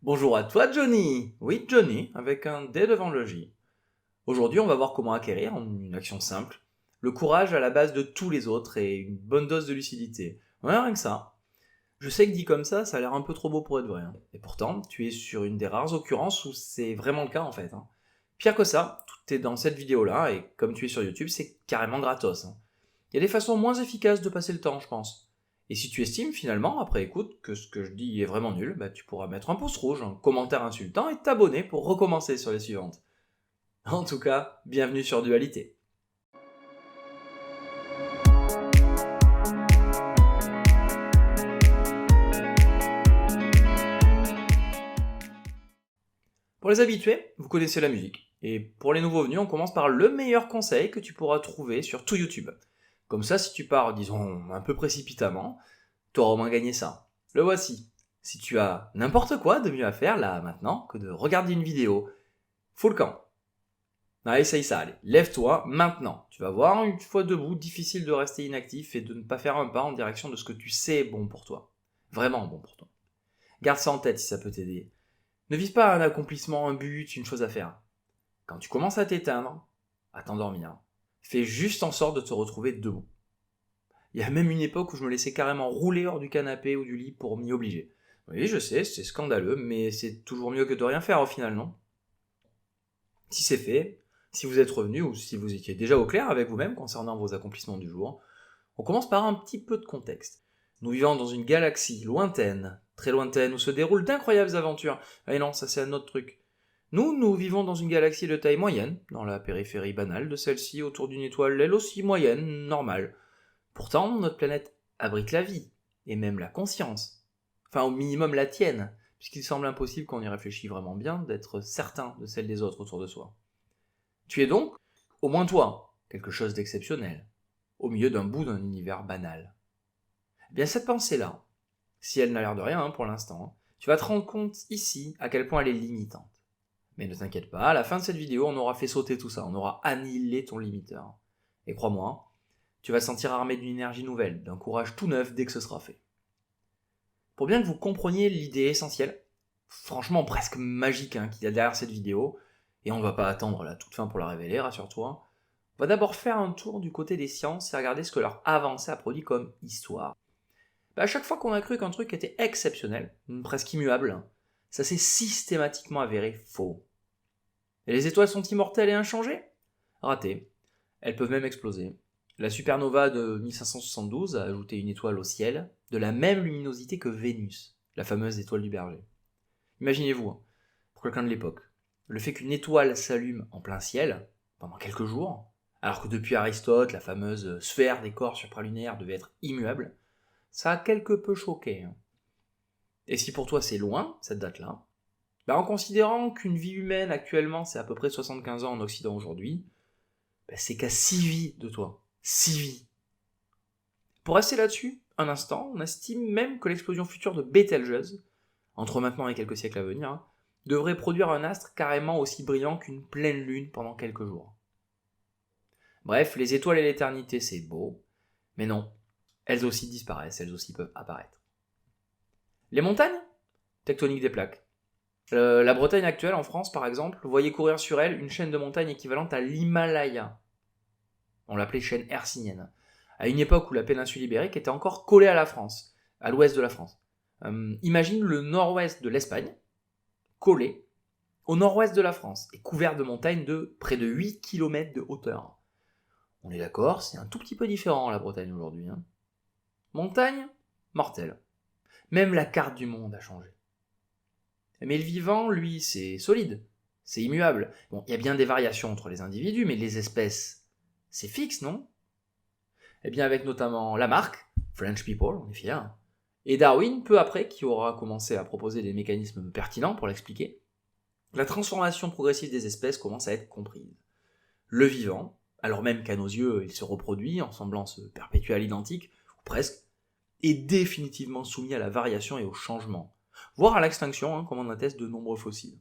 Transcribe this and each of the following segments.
Bonjour à toi Johnny. Oui Johnny, avec un D devant le J. Aujourd'hui on va voir comment acquérir, en une action simple, le courage à la base de tous les autres et une bonne dose de lucidité. Ouais, rien que ça. Je sais que dit comme ça a l'air un peu trop beau pour être vrai, hein. Et pourtant, tu es sur une des rares occurrences où c'est vraiment le cas en fait, hein. Pire que ça, tout est dans cette vidéo-là, et comme tu es sur YouTube, c'est carrément gratos, hein. Il y a des façons moins efficaces de passer le temps, je pense. Et si tu estimes finalement, après écoute, que ce que je dis est vraiment nul, bah, tu pourras mettre un pouce rouge, un commentaire insultant et t'abonner pour recommencer sur les suivantes. En tout cas, bienvenue sur Dualité. Pour les habitués, vous connaissez la musique. Et pour les nouveaux venus, on commence par le meilleur conseil que tu pourras trouver sur tout YouTube. Comme ça, si tu pars, disons, un peu précipitamment, tu auras au moins gagné ça. Le voici. Si tu as n'importe quoi de mieux à faire là maintenant que de regarder une vidéo, fous le camp. Ah, essaye ça, allez, lève-toi maintenant. Tu vas voir, une fois debout, difficile de rester inactif et de ne pas faire un pas en direction de ce que tu sais est bon pour toi. Vraiment bon pour toi. Garde ça en tête si ça peut t'aider. Ne vise pas un accomplissement, un but, une chose à faire. Quand tu commences à t'éteindre, à t'endormir, fais juste en sorte de te retrouver debout. Il y a même une époque où je me laissais carrément rouler hors du canapé ou du lit pour m'y obliger. Oui, je sais, c'est scandaleux, mais c'est toujours mieux que de rien faire au final, non? Si c'est fait, si vous êtes revenu ou si vous étiez déjà au clair avec vous-même concernant vos accomplissements du jour, on commence par un petit peu de contexte. Nous vivons dans une galaxie lointaine, très lointaine, où se déroulent d'incroyables aventures. Ah non, ça c'est un autre truc. Nous vivons dans une galaxie de taille moyenne, dans la périphérie banale de celle-ci, autour d'une étoile elle aussi moyenne, normale. Pourtant, notre planète abrite la vie, et même la conscience. Enfin, au minimum la tienne, puisqu'il semble impossible qu'on y réfléchisse vraiment bien d'être certain de celle des autres autour de soi. Tu es donc, au moins toi, quelque chose d'exceptionnel, au milieu d'un bout d'un univers banal. Eh bien cette pensée-là, si elle n'a l'air de rien pour l'instant, tu vas te rendre compte ici à quel point elle est limitante. Mais ne t'inquiète pas, à la fin de cette vidéo, on aura fait sauter tout ça, on aura annihilé ton limiteur. Et crois-moi, tu vas te sentir armé d'une énergie nouvelle, d'un courage tout neuf dès que ce sera fait. Pour bien que vous compreniez l'idée essentielle, franchement presque magique qu'il y a derrière cette vidéo, et on ne va pas attendre la toute fin pour la révéler, rassure-toi, on va d'abord faire un tour du côté des sciences et regarder ce que leur avancée a produit comme histoire. À chaque fois qu'on a cru qu'un truc était exceptionnel, presque immuable, ça s'est systématiquement avéré faux. Et les étoiles sont immortelles et inchangées? Raté. Elles peuvent même exploser. La supernova de 1572 a ajouté une étoile au ciel de la même luminosité que Vénus, la fameuse étoile du berger. Imaginez-vous, pour quelqu'un de l'époque, le fait qu'une étoile s'allume en plein ciel, pendant quelques jours, alors que depuis Aristote, la fameuse sphère des corps supralunaires devait être immuable, ça a quelque peu choqué. Et si pour toi c'est loin, cette date-là, en considérant qu'une vie humaine actuellement c'est à peu près 75 ans en Occident aujourd'hui, c'est qu'à 6 vies de toi. 6 vies. Pour rester là-dessus, un instant, on estime même que l'explosion future de Betelgeuse, entre maintenant et quelques siècles à venir, devrait produire un astre carrément aussi brillant qu'une pleine lune pendant quelques jours. Bref, les étoiles et l'éternité c'est beau, mais non, elles aussi disparaissent, elles aussi peuvent apparaître. Les montagnes? Tectonique des plaques. La Bretagne actuelle, en France par exemple, voyait courir sur elle une chaîne de montagnes équivalente à l'Himalaya. On l'appelait chaîne hercynienne. À une époque où la péninsule ibérique était encore collée à la France, à l'ouest de la France. Imagine le nord-ouest de l'Espagne, collé au nord-ouest de la France, et couvert de montagnes de près de 8 km de hauteur. On est d'accord, c'est un tout petit peu différent la Bretagne aujourd'hui. Montagne, mortelle. Même la carte du monde a changé. Mais le vivant, lui, c'est solide, c'est immuable. Bon, il y a bien des variations entre les individus, mais les espèces, c'est fixe, non? Eh bien, avec notamment Lamarck, French People, on est fiers, et Darwin, peu après, qui aura commencé à proposer des mécanismes pertinents pour l'expliquer, la transformation progressive des espèces commence à être comprise. Le vivant, alors même qu'à nos yeux, il se reproduit en semblant se perpétuer à l'identique, ou presque, est définitivement soumis à la variation et au changement, voire à l'extinction, comme en attestent de nombreux fossiles.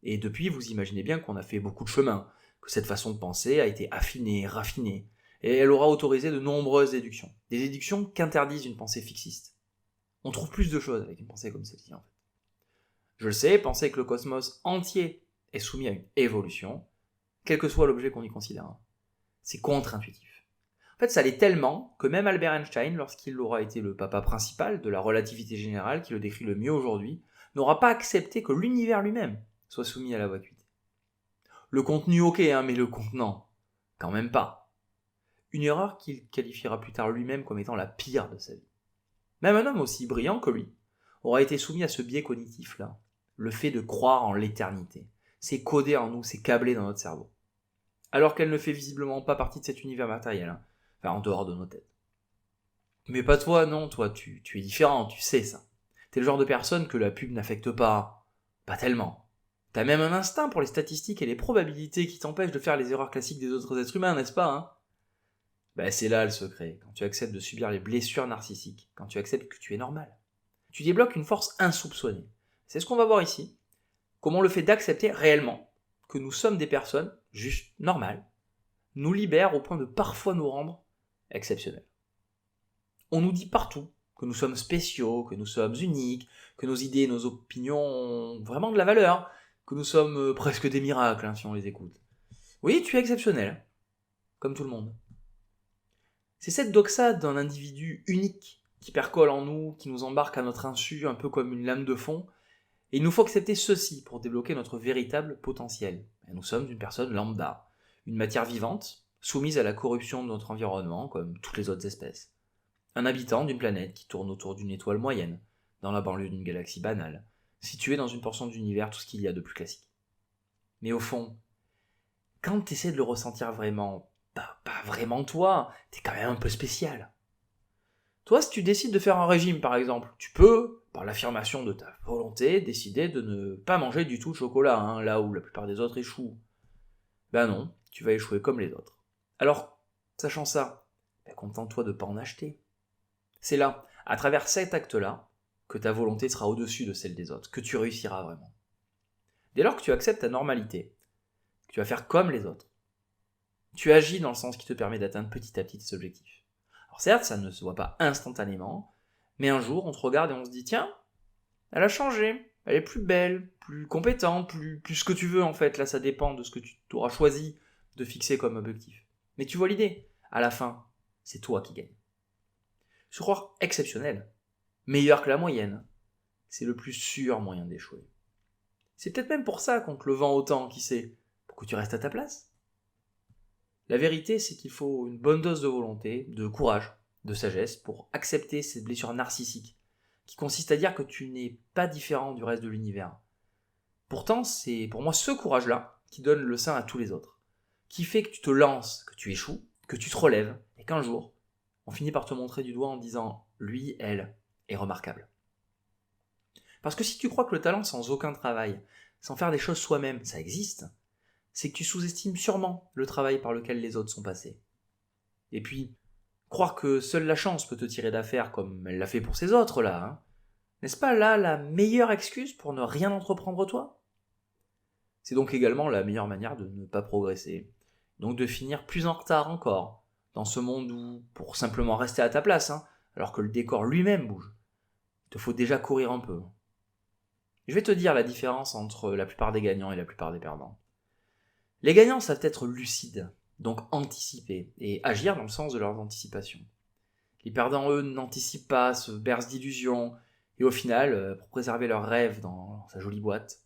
Et depuis, vous imaginez bien qu'on a fait beaucoup de chemin, que cette façon de penser a été affinée, raffinée, et elle aura autorisé de nombreuses déductions. Des déductions qu'interdisent une pensée fixiste. On trouve plus de choses avec une pensée comme celle-ci, en fait. Je le sais, penser que le cosmos entier est soumis à une évolution, quel que soit l'objet qu'on y considère, c'est contre-intuitif. En fait, ça l'est tellement que même Albert Einstein, lorsqu'il aura été le papa principal de la relativité générale, qui le décrit le mieux aujourd'hui, n'aura pas accepté que l'univers lui-même soit soumis à la vacuité. Le contenu, ok, mais le contenant, quand même pas. Une erreur qu'il qualifiera plus tard lui-même comme étant la pire de sa vie. Même un homme aussi brillant que lui aura été soumis à ce biais cognitif-là, le fait de croire en l'éternité. C'est codé en nous, c'est câblé dans notre cerveau. Alors qu'elle ne fait visiblement pas partie de cet univers matériel, enfin en dehors de nos têtes. Mais pas toi, non, toi, tu es différent, tu sais ça. T'es le genre de personne que la pub n'affecte pas tellement. T'as même un instinct pour les statistiques et les probabilités qui t'empêchent de faire les erreurs classiques des autres êtres humains, n'est-ce pas c'est là le secret, quand tu acceptes de subir les blessures narcissiques, quand tu acceptes que tu es normal. Tu débloques une force insoupçonnée. C'est ce qu'on va voir ici. Comment le fait d'accepter réellement que nous sommes des personnes juste normales nous libère au point de parfois nous rendre exceptionnels. On nous dit partout que nous sommes spéciaux, que nous sommes uniques, que nos idées et nos opinions ont vraiment de la valeur, que nous sommes presque des miracles si on les écoute. Oui, tu es exceptionnel, comme tout le monde. C'est cette doxa d'un individu unique qui percole en nous, qui nous embarque à notre insu, un peu comme une lame de fond, et il nous faut accepter ceci pour débloquer notre véritable potentiel. Et nous sommes une personne lambda, une matière vivante, soumise à la corruption de notre environnement, comme toutes les autres espèces. Un habitant d'une planète qui tourne autour d'une étoile moyenne, dans la banlieue d'une galaxie banale, située dans une portion d'univers tout ce qu'il y a de plus classique. Mais au fond, quand tu essaies de le ressentir vraiment, pas vraiment toi, t'es quand même un peu spécial. Toi, si tu décides de faire un régime par exemple, tu peux, par l'affirmation de ta volonté, décider de ne pas manger du tout de chocolat, là où la plupart des autres échouent. Non, tu vas échouer comme les autres. Alors, sachant ça, contente-toi de ne pas en acheter. C'est là, à travers cet acte-là, que ta volonté sera au-dessus de celle des autres, que tu réussiras vraiment. Dès lors que tu acceptes ta normalité, que tu vas faire comme les autres, tu agis dans le sens qui te permet d'atteindre petit à petit tes objectifs. Alors certes, ça ne se voit pas instantanément, mais un jour, on te regarde et on se dit, tiens, elle a changé, elle est plus belle, plus compétente, plus ce que tu veux en fait. Là, ça dépend de ce que tu auras choisi de fixer comme objectif. Mais tu vois l'idée, à la fin, c'est toi qui gagne. Se croire exceptionnel, meilleur que la moyenne, c'est le plus sûr moyen d'échouer. C'est peut-être même pour ça qu'on te le vend autant, qui sait, pour que tu restes à ta place. La vérité, c'est qu'il faut une bonne dose de volonté, de courage, de sagesse pour accepter cette blessure narcissique, qui consiste à dire que tu n'es pas différent du reste de l'univers. Pourtant, c'est pour moi ce courage-là qui donne le sein à tous les autres, qui fait que tu te lances, que tu échoues, que tu te relèves, et qu'un jour, on finit par te montrer du doigt en disant « lui, elle, est remarquable ». Parce que si tu crois que le talent sans aucun travail, sans faire des choses soi-même, ça existe, c'est que tu sous-estimes sûrement le travail par lequel les autres sont passés. Et puis, croire que seule la chance peut te tirer d'affaire comme elle l'a fait pour ces autres-là, n'est-ce pas là la meilleure excuse pour ne rien entreprendre toi ? C'est donc également la meilleure manière de ne pas progresser, donc de finir plus en retard encore, dans ce monde où, pour simplement rester à ta place, alors que le décor lui-même bouge, il te faut déjà courir un peu. Je vais te dire la différence entre la plupart des gagnants et la plupart des perdants. Les gagnants savent être lucides, donc anticiper, et agir dans le sens de leurs anticipations. Les perdants, eux, n'anticipent pas, se bercent d'illusions, et au final, pour préserver leurs rêves dans sa jolie boîte,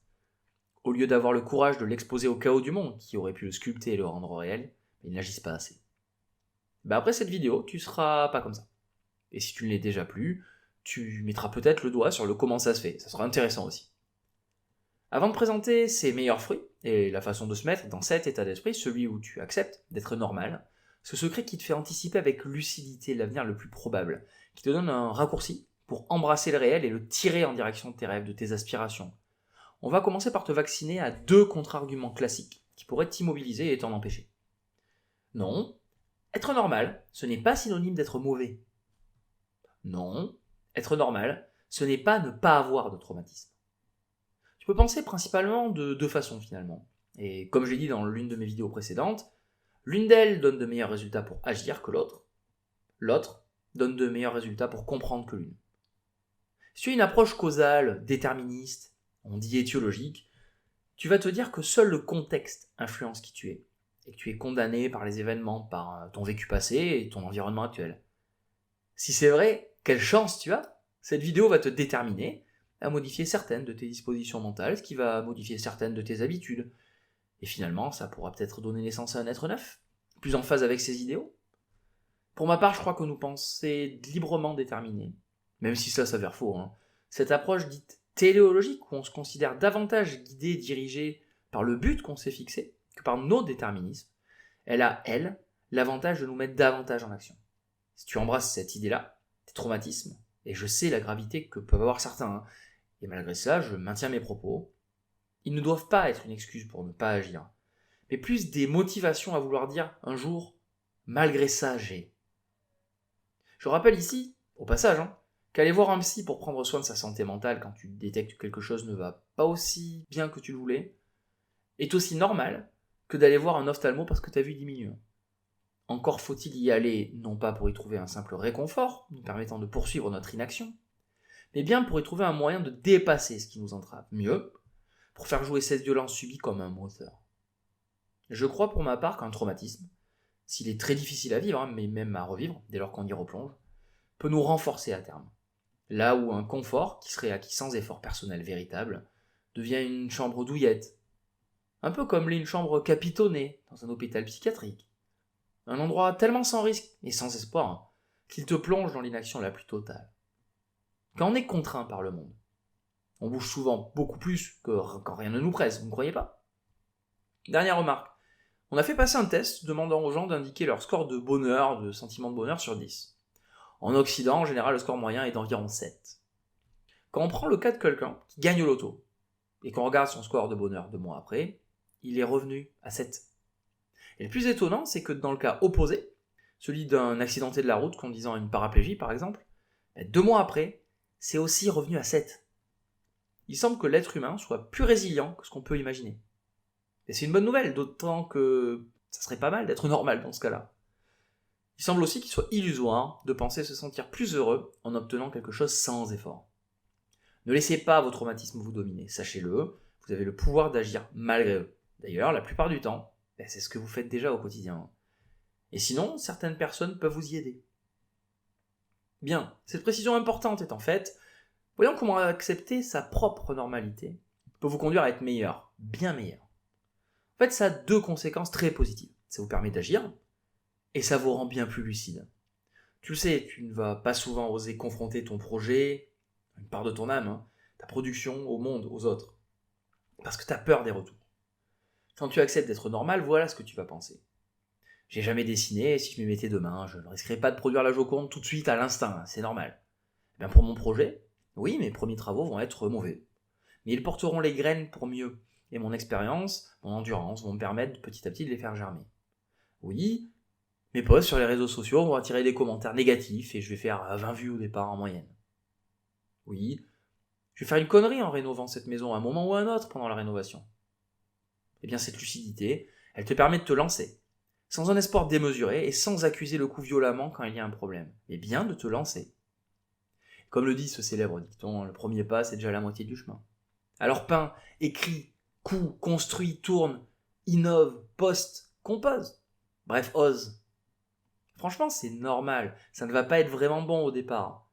au lieu d'avoir le courage de l'exposer au chaos du monde, qui aurait pu le sculpter et le rendre réel, ils n'agissent pas assez. Après cette vidéo, tu seras pas comme ça. Et si tu ne l'es déjà plus, tu mettras peut-être le doigt sur le comment ça se fait, ça sera intéressant aussi. Avant de présenter ses meilleurs fruits, et la façon de se mettre dans cet état d'esprit, celui où tu acceptes d'être normal, ce secret qui te fait anticiper avec lucidité l'avenir le plus probable, qui te donne un raccourci pour embrasser le réel et le tirer en direction de tes rêves, de tes aspirations. On va commencer par te vacciner à 2 contre-arguments classiques qui pourraient t'immobiliser et t'en empêcher. Non, être normal, ce n'est pas synonyme d'être mauvais. Non, être normal, ce n'est pas ne pas avoir de traumatisme. Tu peux penser principalement de 2 façons finalement. Et comme je l'ai dit dans l'une de mes vidéos précédentes, l'une d'elles donne de meilleurs résultats pour agir que l'autre. L'autre donne de meilleurs résultats pour comprendre que l'une. Si tu as une approche causale, déterministe, on dit étiologique, tu vas te dire que seul le contexte influence qui tu es, et que tu es condamné par les événements, par ton vécu passé et ton environnement actuel. Si c'est vrai, quelle chance tu as! Cette vidéo va te déterminer à modifier certaines de tes dispositions mentales, ce qui va modifier certaines de tes habitudes. Et finalement, ça pourra peut-être donner naissance à un être neuf, plus en phase avec ses idéaux. Pour ma part, je crois que nous penser librement déterminés, même si ça s'avère faux, cette approche dite téléologique, où on se considère davantage guidé et dirigé par le but qu'on s'est fixé que par nos déterminismes, elle a, elle, l'avantage de nous mettre davantage en action. Si tu embrasses cette idée-là, tes traumatismes, et je sais la gravité que peuvent avoir certains, et malgré ça, je maintiens mes propos, ils ne doivent pas être une excuse pour ne pas agir, mais plus des motivations à vouloir dire un jour, malgré ça, j'ai. Je rappelle ici, au passage, qu'aller voir un psy pour prendre soin de sa santé mentale quand tu détectes que quelque chose ne va pas aussi bien que tu le voulais, est aussi normal que d'aller voir un ophtalmo parce que ta vue diminue. Encore faut-il y aller, non pas pour y trouver un simple réconfort, nous permettant de poursuivre notre inaction, mais bien pour y trouver un moyen de dépasser ce qui nous entrave. Mieux, pour faire jouer cette violence subie comme un moteur. Je crois pour ma part qu'un traumatisme, s'il est très difficile à vivre, mais même à revivre, dès lors qu'on y replonge, peut nous renforcer à terme. Là où un confort, qui serait acquis sans effort personnel véritable, devient une chambre douillette. Un peu comme une chambre capitonnée dans un hôpital psychiatrique. Un endroit tellement sans risque et sans espoir qu'il te plonge dans l'inaction la plus totale. Quand on est contraint par le monde, on bouge souvent beaucoup plus que quand rien ne nous presse, vous ne croyez pas? Dernière remarque, on a fait passer un test demandant aux gens d'indiquer leur score de bonheur, de sentiment de bonheur sur 10. En Occident, en général, le score moyen est d'environ 7. Quand on prend le cas de quelqu'un qui gagne au loto, et qu'on regarde son score de bonheur 2 mois après, il est revenu à 7. Et le plus étonnant, c'est que dans le cas opposé, celui d'un accidenté de la route conduisant une paraplégie par exemple, 2 mois après, c'est aussi revenu à 7. Il semble que l'être humain soit plus résilient que ce qu'on peut imaginer. Et c'est une bonne nouvelle, d'autant que ça serait pas mal d'être normal dans ce cas-là. Il semble aussi qu'il soit illusoire de penser se sentir plus heureux en obtenant quelque chose sans effort. Ne laissez pas vos traumatismes vous dominer, sachez-le, vous avez le pouvoir d'agir malgré eux. D'ailleurs, la plupart du temps, c'est ce que vous faites déjà au quotidien. Et sinon, certaines personnes peuvent vous y aider. Bien, cette précision importante étant faite, voyons comment accepter sa propre normalité peut vous conduire à être meilleur, bien meilleur. En fait, ça a 2 conséquences très positives. Ça vous permet d'agir, et ça vous rend bien plus lucide. Tu le sais, tu ne vas pas souvent oser confronter ton projet, une part de ton âme, ta production, au monde, aux autres, parce que tu as peur des retours. Quand tu acceptes d'être normal, voilà ce que tu vas penser. J'ai jamais dessiné, et si je m'y mettais demain, je ne risquerais pas de produire la Joconde tout de suite à l'instinct, c'est normal. Eh bien pour mon projet, oui, mes premiers travaux vont être mauvais. Mais ils porteront les graines pour mieux, et mon expérience, mon endurance vont me permettre petit à petit de les faire germer. Oui, mes posts sur les réseaux sociaux vont attirer des commentaires négatifs, et je vais faire 20 vues au départ en moyenne. Oui, je vais faire une connerie en rénovant cette maison à un moment ou à un autre pendant la rénovation. Eh bien cette lucidité, elle te permet de te lancer, sans un espoir démesuré et sans accuser le coup violemment quand il y a un problème, mais bien de te lancer. Comme le dit ce célèbre dicton, le premier pas c'est déjà la moitié du chemin. Alors peins, écris, couds, construis, tourne, innove, poste, compose. Bref, ose. Franchement, c'est normal, ça ne va pas être vraiment bon au départ,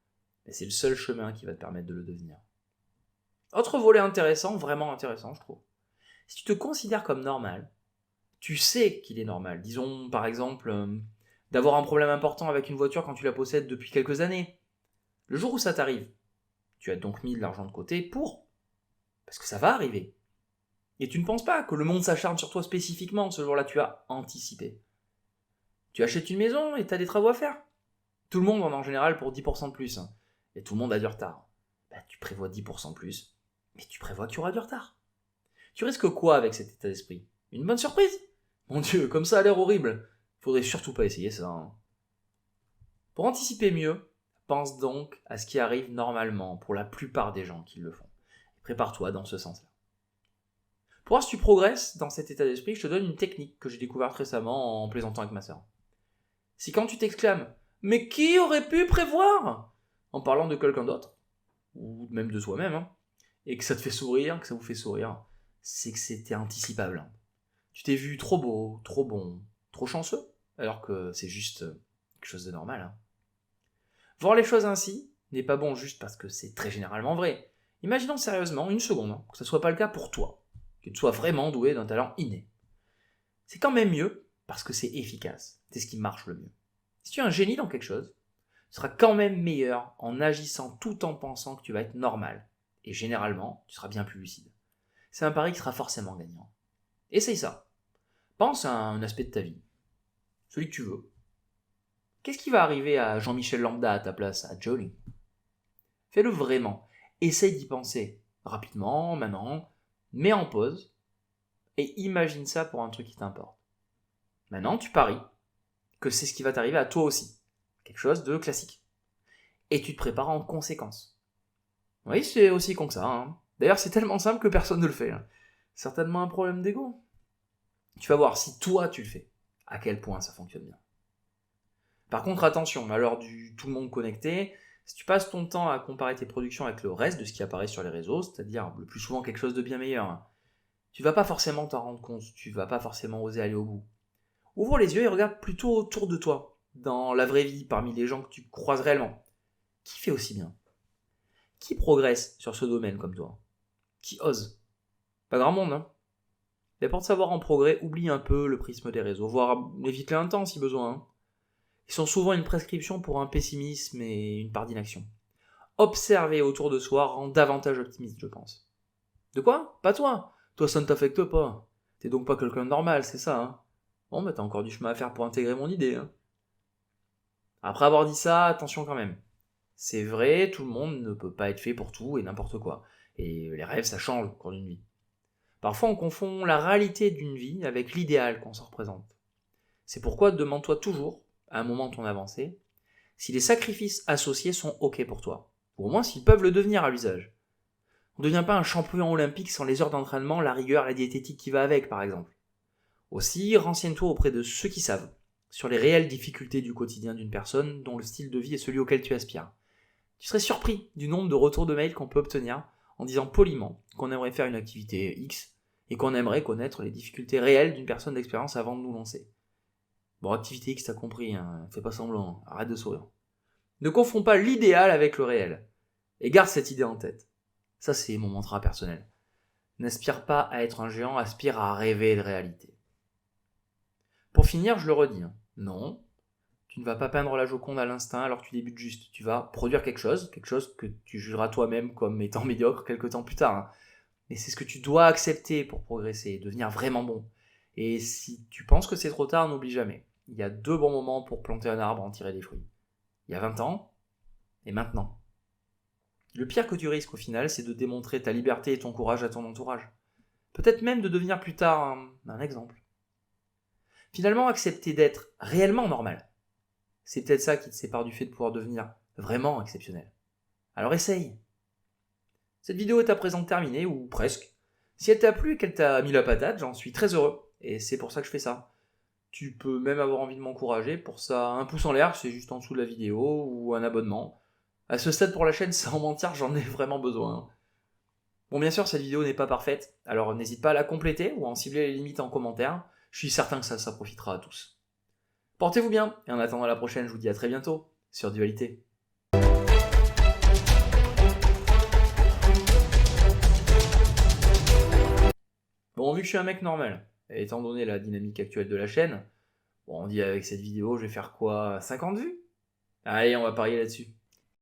mais c'est le seul chemin qui va te permettre de le devenir. Autre volet intéressant, vraiment intéressant je trouve. Si tu te considères comme normal, tu sais qu'il est normal. Disons par exemple d'avoir un problème important avec une voiture quand tu la possèdes depuis quelques années. Le jour où ça t'arrive, tu as donc mis de l'argent de côté pour... Parce que ça va arriver. Et tu ne penses pas que le monde s'acharne sur toi spécifiquement ce jour-là, tu as anticipé. Tu achètes une maison et tu as des travaux à faire. Tout le monde en a en général pour 10% de plus. Et tout le monde a du retard. Tu prévois 10% de plus, mais tu prévois qu'il y aura du retard. Tu risques quoi avec cet état d'esprit? Une bonne surprise? Mon Dieu, comme ça a l'air horrible. Faudrait surtout pas essayer ça. Pour anticiper mieux, pense donc à ce qui arrive normalement pour la plupart des gens qui le font. Prépare-toi dans ce sens-là. Pour voir si tu progresses dans cet état d'esprit, je te donne une technique que j'ai découverte récemment en plaisantant avec ma sœur. Si quand tu t'exclames « Mais qui aurait pu prévoir ?» en parlant de quelqu'un d'autre, ou même de soi-même, et que ça te fait sourire, que ça vous fait sourire, c'est que c'était anticipable. Tu t'es vu trop beau, trop bon, trop chanceux, alors que c'est juste quelque chose de normal. Voir les choses ainsi n'est pas bon juste parce que c'est très généralement vrai. Imaginons sérieusement, une seconde, que ce ne soit pas le cas pour toi, que tu sois vraiment doué d'un talent inné. C'est quand même mieux parce que c'est efficace, c'est ce qui marche le mieux. Si tu es un génie dans quelque chose, tu seras quand même meilleur en agissant tout en pensant que tu vas être normal. Et généralement, tu seras bien plus lucide. C'est un pari qui sera forcément gagnant. Essaye ça. Pense à un aspect de ta vie. Celui que tu veux. Qu'est-ce qui va arriver à Jean-Michel Lambda à ta place, à Jolie? Fais-le vraiment. Essaye d'y penser. Rapidement, maintenant. Mets en pause. Et imagine ça pour un truc qui t'importe. Maintenant, tu paries que c'est ce qui va t'arriver à toi aussi. Quelque chose de classique. Et tu te prépares en conséquence. Oui, c'est aussi con que ça. D'ailleurs, c'est tellement simple que personne ne le fait. Certainement un problème d'ego. Tu vas voir si toi tu le fais, à quel point ça fonctionne bien. Par contre, attention, à l'heure du tout le monde connecté, si tu passes ton temps à comparer tes productions avec le reste de ce qui apparaît sur les réseaux, c'est-à-dire le plus souvent quelque chose de bien meilleur, tu vas pas forcément t'en rendre compte, tu vas pas forcément oser aller au bout. Ouvre les yeux et regarde plutôt autour de toi, dans la vraie vie, parmi les gens que tu croises réellement. Qui fait aussi bien? Qui progresse sur ce domaine comme toi? Qui ose? Pas grand monde, Mais pour te savoir en progrès, oublie un peu le prisme des réseaux, voire évite-les un temps si besoin. Ils sont souvent une prescription pour un pessimisme et une part d'inaction. Observer autour de soi rend davantage optimiste, je pense. De quoi? Pas toi. Toi, ça ne t'affecte pas. T'es donc pas quelqu'un de normal, c'est ça, Bon, t'as encore du chemin à faire pour intégrer mon idée, Après avoir dit ça, attention quand même. C'est vrai, tout le monde ne peut pas être fait pour tout et n'importe quoi. Et les rêves, ça change au cours d'une vie. Parfois, on confond la réalité d'une vie avec l'idéal qu'on s'en représente. C'est pourquoi demande-toi toujours, à un moment de ton avancée, si les sacrifices associés sont OK pour toi, ou au moins s'ils peuvent le devenir à l'usage. On ne devient pas un champion olympique sans les heures d'entraînement, la rigueur, la diététique qui va avec, par exemple. Aussi, renseigne-toi auprès de ceux qui savent, sur les réelles difficultés du quotidien d'une personne dont le style de vie est celui auquel tu aspires. Tu serais surpris du nombre de retours de mails qu'on peut obtenir en disant poliment qu'on aimerait faire une activité X et qu'on aimerait connaître les difficultés réelles d'une personne d'expérience avant de nous lancer. Bon, activité X, t'as compris, fais pas semblant, arrête de sourire. Ne confonds pas l'idéal avec le réel. Et garde cette idée en tête. Ça, c'est mon mantra personnel. N'aspire pas à être un géant, aspire à rêver de réalité. Pour finir, je le redis. Non, tu ne vas pas peindre la Joconde à l'instinct alors que tu débutes juste. Tu vas produire quelque chose que tu jugeras toi-même comme étant médiocre quelques temps plus tard. Mais c'est ce que tu dois accepter pour progresser, devenir vraiment bon. Et si tu penses que c'est trop tard, n'oublie jamais. Il y a 2 bons moments pour planter un arbre et en tirer des fruits. Il y a 20 ans et maintenant. Le pire que tu risques au final, c'est de démontrer ta liberté et ton courage à ton entourage. Peut-être même de devenir plus tard un exemple. Finalement, accepter d'être réellement normal. C'est peut-être ça qui te sépare du fait de pouvoir devenir vraiment exceptionnel. Alors essaye. Cette vidéo est à présent terminée, ou presque. Si elle t'a plu et qu'elle t'a mis la patate, j'en suis très heureux. Et c'est pour ça que je fais ça. Tu peux même avoir envie de m'encourager. Pour ça, un pouce en l'air, c'est juste en dessous de la vidéo, ou un abonnement. À ce stade pour la chaîne, sans mentir, j'en ai vraiment besoin. Bon, bien sûr, cette vidéo n'est pas parfaite, alors n'hésite pas à la compléter ou à en cibler les limites en commentaire. Je suis certain que ça profitera à tous. Portez-vous bien, et en attendant la prochaine, je vous dis à très bientôt sur Dualité. Bon, vu que je suis un mec normal, et étant donné la dynamique actuelle de la chaîne, bon, on dit avec cette vidéo, je vais faire quoi, 50 vues? Allez, on va parier là-dessus.